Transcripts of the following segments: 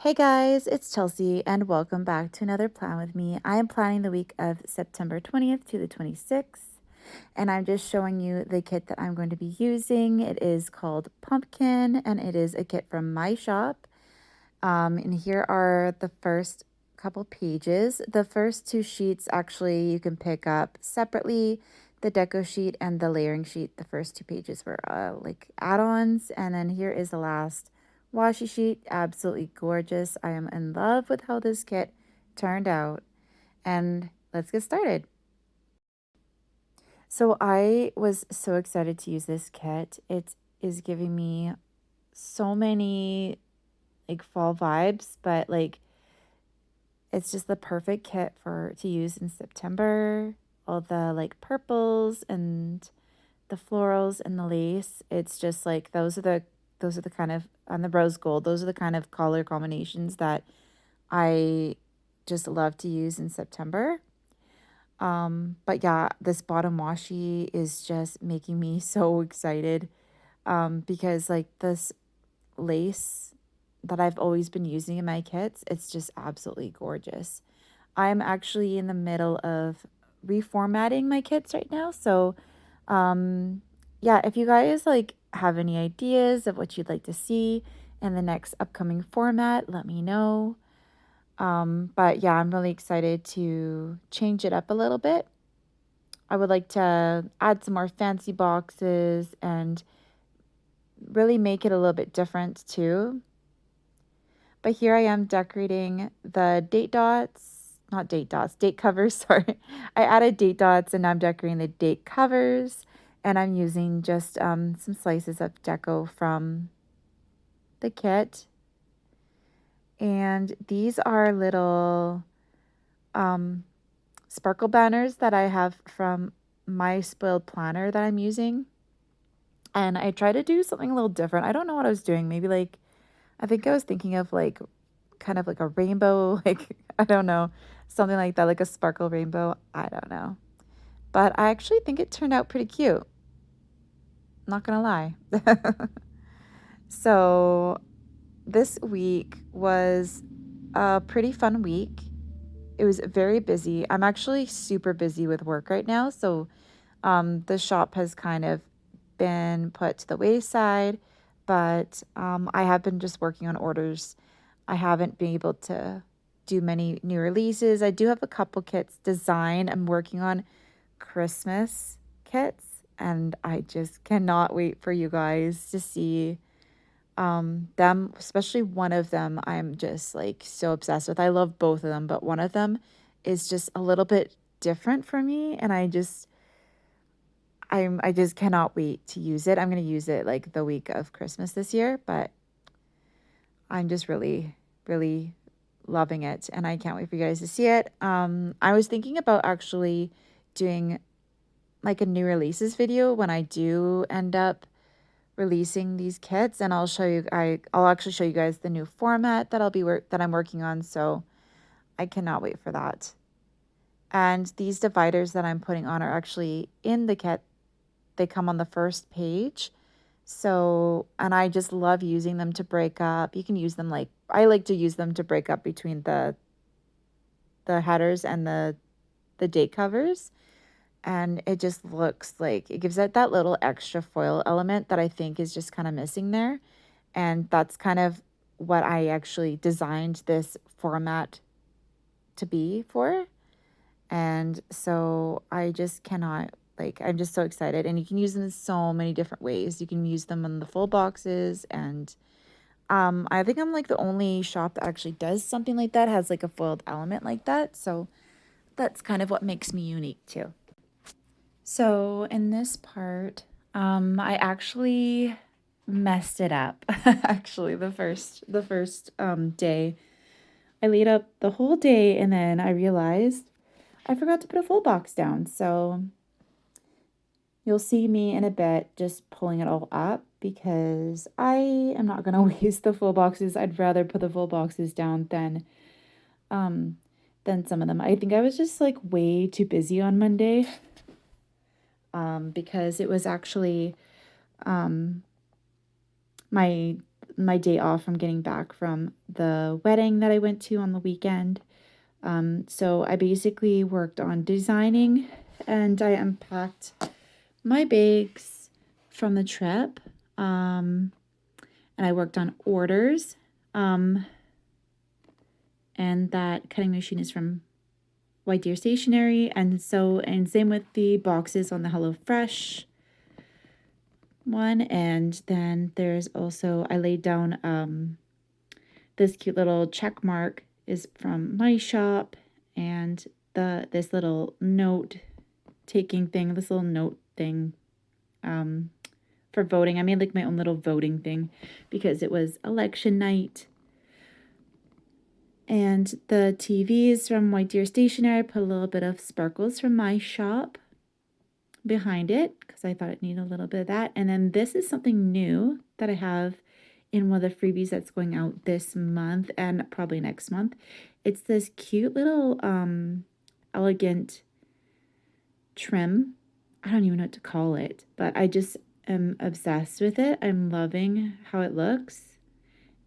Hey guys, it's Chelsea, and welcome back to another plan with me. I am planning the week of September 20th to the 26th, and I'm just showing you the kit that I'm going to be using. It is called Pumpkin, and it is a kit from my shop. And here are the first couple pages. The first two sheets actually you can pick up separately. The deco sheet and the layering sheet, the first two pages were like add-ons, and then here is the last washi sheet. Absolutely gorgeous. I am in love with how this kit turned out, and let's get started. So I was so excited to use this kit. It is giving me so many like fall vibes, but like it's just the perfect kit for to use in September. All the like purples and the florals and the lace. It's just like those are the kind of on the rose gold. Those are the kind of color combinations that I just love to use in September. But yeah, this bottom washi is just making me so excited. Because like this lace that I've always been using in my kits, it's just absolutely gorgeous. I'm actually in the middle of reformatting my kits right now. So, yeah, if you guys like have any ideas of what you'd like to see in the next upcoming format, let me know. But yeah, I'm really excited to change it up a little bit. I would like to add some more fancy boxes and really make it a little bit different too. But here I am decorating the date dots, not date dots, date covers, sorry. I added date dots and now I'm decorating the date covers. And I'm using just some slices of deco from the kit. And these are little um, sparkle banners that I have from my spoiled planner that I'm using. And I try to do something a little different. I don't know what I was doing. Maybe like, I think I was thinking of like kind of like a rainbow, like, I don't know, something like that, like a sparkle rainbow. I don't know. But I actually think it turned out pretty cute. Not gonna lie. So, this week was a pretty fun week. It was very busy. I'm actually super busy with work right now. So, the shop has kind of been put to the wayside, but I have been just working on orders. I haven't been able to do many new releases. I do have a couple kits designed. I'm working on Christmas kits, and I just cannot wait for you guys to see them, especially one of them I'm just like so obsessed with. I love both of them, but one of them is just a little bit different for me, and I just cannot wait to use it. I'm going to use it like the week of Christmas this year, but I'm just really, really loving it and I can't wait for you guys to see it. I was thinking about actually doing like a new releases video when I do end up releasing these kits, and I'll actually show you guys the new format that I'm working on, so I cannot wait for that. And these dividers that I'm putting on are actually in the kit. They come on the first page. So, and I just love using them to break up. You can use them like I like to use them to break up between the headers and the date covers. And it just looks like it gives it that little extra foil element that I think is just kind of missing there. And that's kind of what I actually designed this format to be for. And so I just cannot, like, I'm just so excited. And you can use them in so many different ways. You can use them in the full boxes. And I think I'm like the only shop that actually does something like that, has like a foiled element like that. So that's kind of what makes me unique too. So in this part, I actually messed it up. Actually, the first day, I laid up the whole day, and then I realized I forgot to put a full box down. So you'll see me in a bit just pulling it all up because I am not gonna waste the full boxes. I'd rather put the full boxes down um than some of them. I think I was just like way too busy on Monday. Because it was actually um my my day off from getting back from the wedding that I went to on the weekend. So I basically worked on designing and I unpacked my bags from the trip. And I worked on orders. And that cutting machine is from White Deer Stationery. And same with the boxes on the HelloFresh one. And then there's also, I laid down this cute little check mark is from my shop, and this little note taking thing, this little note thing for voting. I made like my own little voting thing because it was election night. And the TVs from White Deer Stationery, I put a little bit of sparkles from my shop behind it because I thought it needed a little bit of that. And then this is something new that I have in one of the freebies that's going out this month and probably next month. It's this cute little elegant trim. I don't even know what to call it, but I just am obsessed with it. I'm loving how it looks.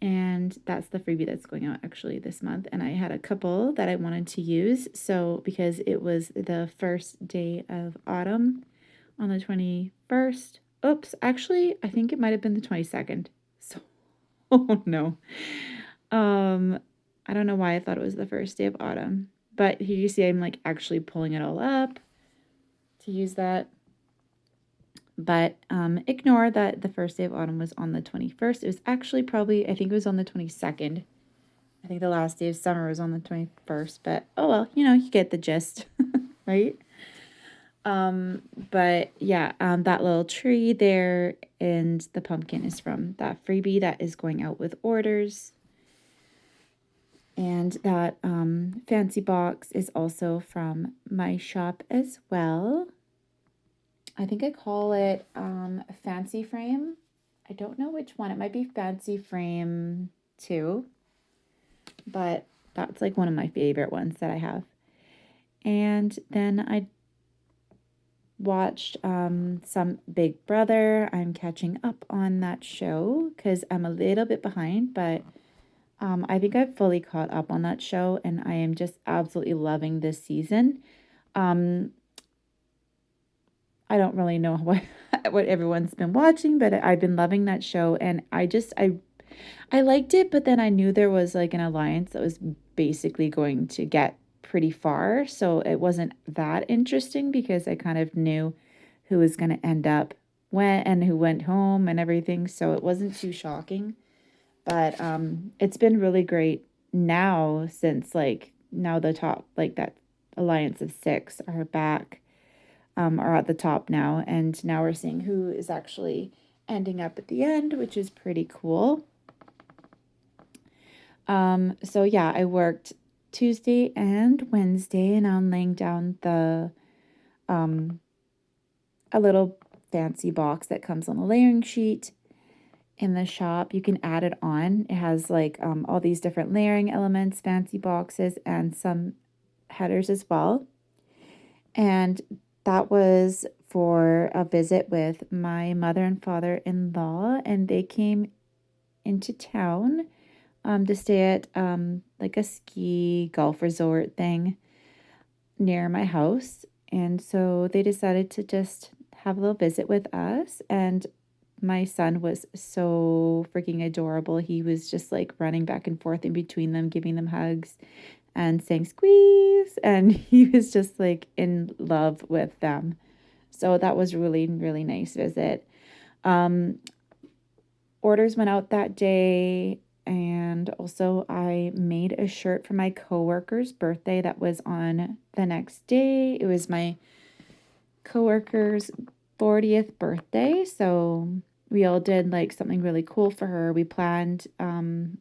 And that's the freebie that's going out actually this month. And I had a couple that I wanted to use. So because it was the first day of autumn on the 21st. Oops, actually, I think it might have been the 22nd. So, oh no. I don't know why I thought it was the first day of autumn. But here you see I'm like actually pulling it all up to use that. But ignore that the first day of autumn was on the 21st. It was actually probably, I think it was on the 22nd. I think the last day of summer was on the 21st. But oh well, you get the gist, right? But yeah, that little tree there and the pumpkin is from that freebie that is going out with orders. And that fancy box is also from my shop as well. I think I call it Fancy Frame. I don't know which one. It might be Fancy Frame 2. But that's like one of my favorite ones that I have. And then I watched some Big Brother. I'm catching up on that show because I'm a little bit behind, but I think I've fully caught up on that show and I am just absolutely loving this season. I don't really know what everyone's been watching, but I've been loving that show and I liked it, but then I knew there was like an alliance that was basically going to get pretty far, so it wasn't that interesting because I kind of knew who was going to end up when and who went home and everything, so it wasn't too shocking. But it's been really great now since like now the top like that alliance of 6 are back, are at the top now, and now we're seeing who is actually ending up at the end, which is pretty cool. So yeah, I worked Tuesday and Wednesday, and I'm laying down the a little fancy box that comes on a layering sheet in the shop. You can add it on. It has like all these different layering elements, fancy boxes, and some headers as well. And that was for a visit with my mother and father-in-law, and they came into town to stay at like a ski golf resort thing near my house. And so they decided to just have a little visit with us. And my son was so freaking adorable. He was just like running back and forth in between them, giving them hugs and saying squeeze. And he was just like in love with them. So that was really, really nice visit. Orders went out that day. And also I made a shirt for my coworker's birthday that was on the next day. It was my coworker's 40th birthday. So we all did like something really cool for her. We planned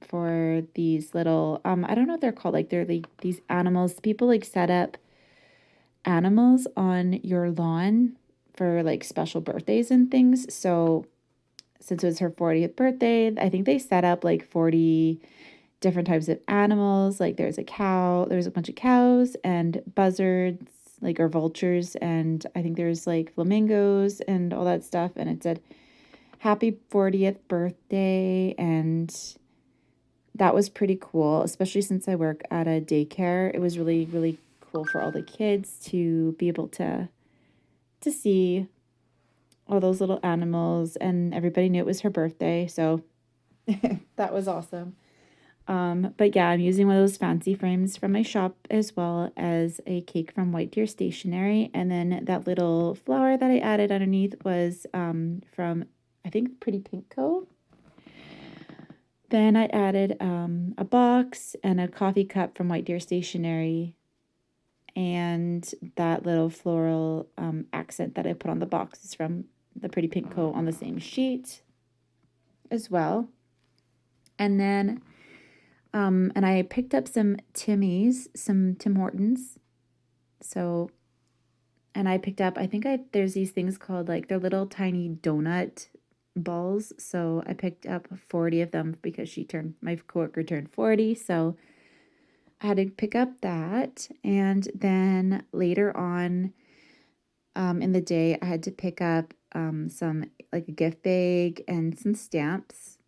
for these little, I don't know what they're called. Like they're like these animals. People like set up animals on your lawn for like special birthdays and things. So since it was her 40th birthday, I think they set up like 40 different types of animals. Like there's a bunch of cows and buzzards, like or vultures, and I think there's like flamingos and all that stuff. And it said happy 40th birthday, and that was pretty cool, especially since I work at a daycare. It was really, really cool for all the kids to be able to see all those little animals, and everybody knew it was her birthday, so that was awesome. But yeah, I'm using one of those fancy frames from my shop, as well as a cake from White Deer Stationery. And then that little flower that I added underneath was from, I think, Pretty Pink Co. Then I added a box and a coffee cup from White Deer Stationery, and that little floral accent that I put on the box is from the Pretty Pink Co. on the same sheet as well. And then and I picked up some some Tim Hortons. So, and I picked up, I think there's these things called, like, they're little tiny donut balls. So I picked up 40 of them because my coworker turned 40. So I had to pick up that. And then later on in the day, I had to pick up some, like, a gift bag and some stamps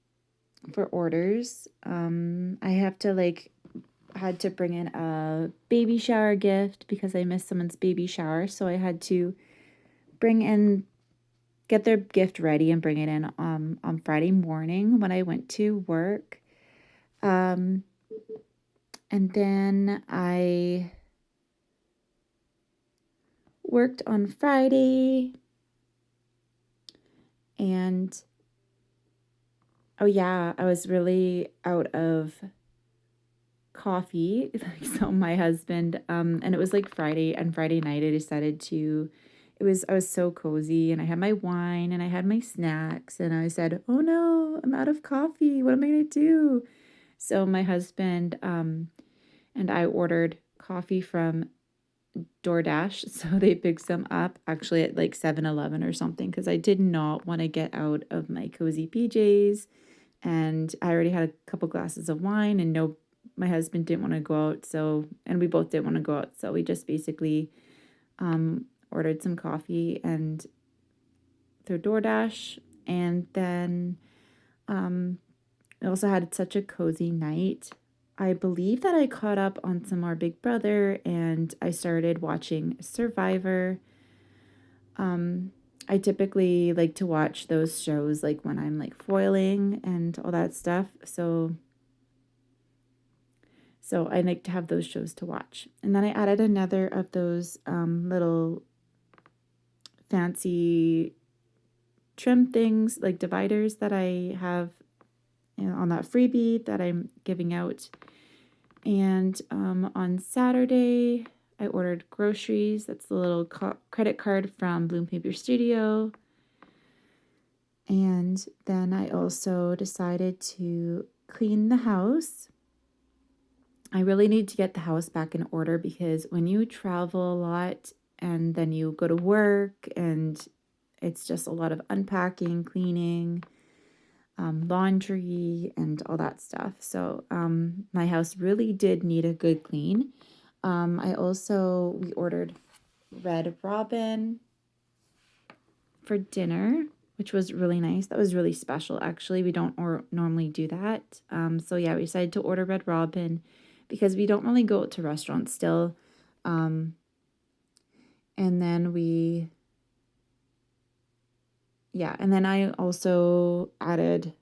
for orders. I had to bring in a baby shower gift because I missed someone's baby shower. So I had to get their gift ready and bring it in on Friday morning when I went to work. Um, and then I worked on Friday, and oh yeah, I was really out of coffee. So my husband, and it was like Friday, and Friday night I decided to, I was so cozy, and I had my wine and I had my snacks, and I said, oh no, I'm out of coffee. What am I going to do? So my husband, and I ordered coffee from DoorDash. So they picked some up actually at like 7-Eleven or something, because I did not want to get out of my cozy PJs. And I already had a couple glasses of wine, and no, my husband didn't want to go out. So, and we both didn't want to go out. So we just basically ordered some coffee and through DoorDash. And then I also had such a cozy night. I believe that I caught up on some more Big Brother, and I started watching Survivor. I typically like to watch those shows like when I'm like foiling and all that stuff. So I like to have those shows to watch. And then I added another of those little fancy trim things, like dividers, that I have, on that freebie that I'm giving out. And on Saturday, I ordered groceries. That's the little credit card from Bloom Paper Studio. And then I also decided to clean the house. I really need to get the house back in order, because when you travel a lot and then you go to work, and it's just a lot of unpacking, cleaning, laundry, and all that stuff. So my house really did need a good clean. We ordered Red Robin for dinner, which was really nice. That was really special, actually. We don't normally do that. So yeah, we decided to order Red Robin because we don't really go out to restaurants still. And then and then I also added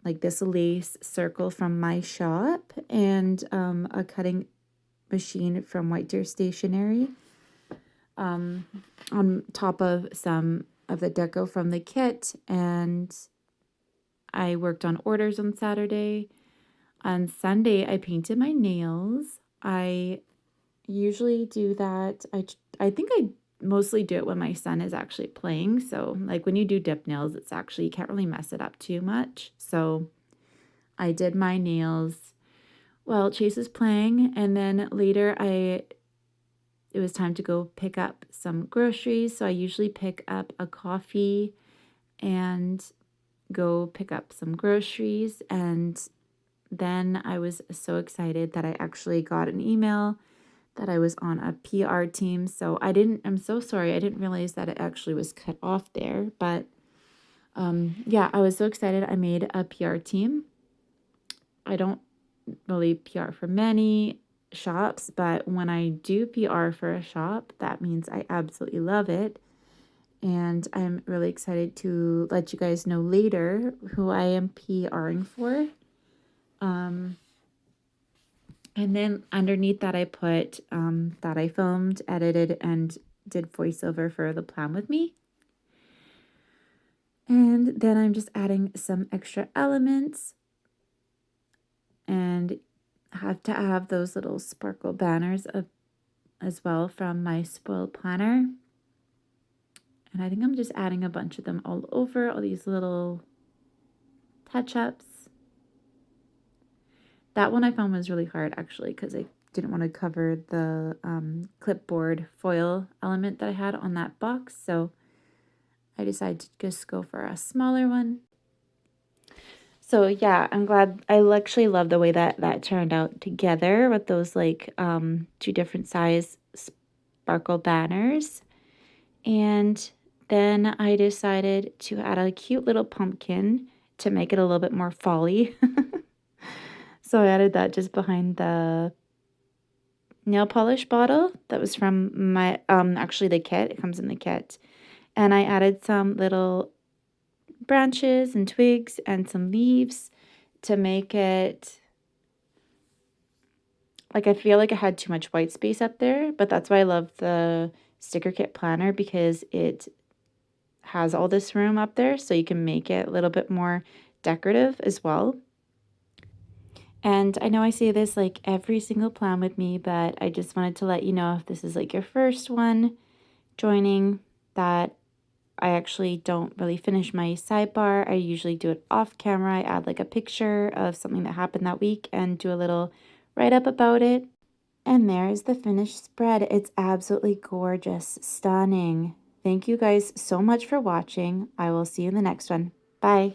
like this lace circle from my shop, and a cutting machine from White Deer Stationery, on top of some of the deco from the kit. And I worked on orders on Saturday. On Sunday, I painted my nails. I usually do that. I think I mostly do it when my son is actually playing. So like when you do dip nails, it's actually, you can't really mess it up too much. So I did my nails while Chase is playing, and then later it was time to go pick up some groceries. So I usually pick up a coffee and go pick up some groceries. And then I was so excited that I actually got an email that I was on a PR team. So I'm so sorry. I didn't realize that it actually was cut off there, but Yeah, I was so excited. I made a PR team. I don't really PR for many shops, but when I do PR for a shop, that means I absolutely love it. And I'm really excited to let you guys know later who I am PRing for. And then underneath that, I put that I filmed, edited, and did voiceover for the plan with me. And then I'm just adding some extra elements and have to have those little sparkle banners as well from my spoiled planner. And I think I'm just adding a bunch of them all over, all these little touch-ups. That one I found was really hard actually because I didn't want to cover the clipboard foil element that I had on that box. So I decided to just go for a smaller one. So yeah, I'm glad. I actually love the way that that turned out together with those like two different size sparkle banners. And then I decided to add a cute little pumpkin to make it a little bit more folly. So I added that just behind the nail polish bottle that was from my actually the kit. It comes in the kit. And I added some little branches and twigs and some leaves to make it like I feel like I had too much white space up there, but that's why I love the sticker kit planner because it has all this room up there so you can make it a little bit more decorative as well. And I know I say this like every single plan with me, but I just wanted to let you know if this is like your first one joining that I actually don't really finish my sidebar. I usually do it off camera. I add like a picture of something that happened that week and do a little write up about it. And there is the finished spread. It's absolutely gorgeous, stunning. Thank you guys so much for watching. I will see you in the next one. Bye.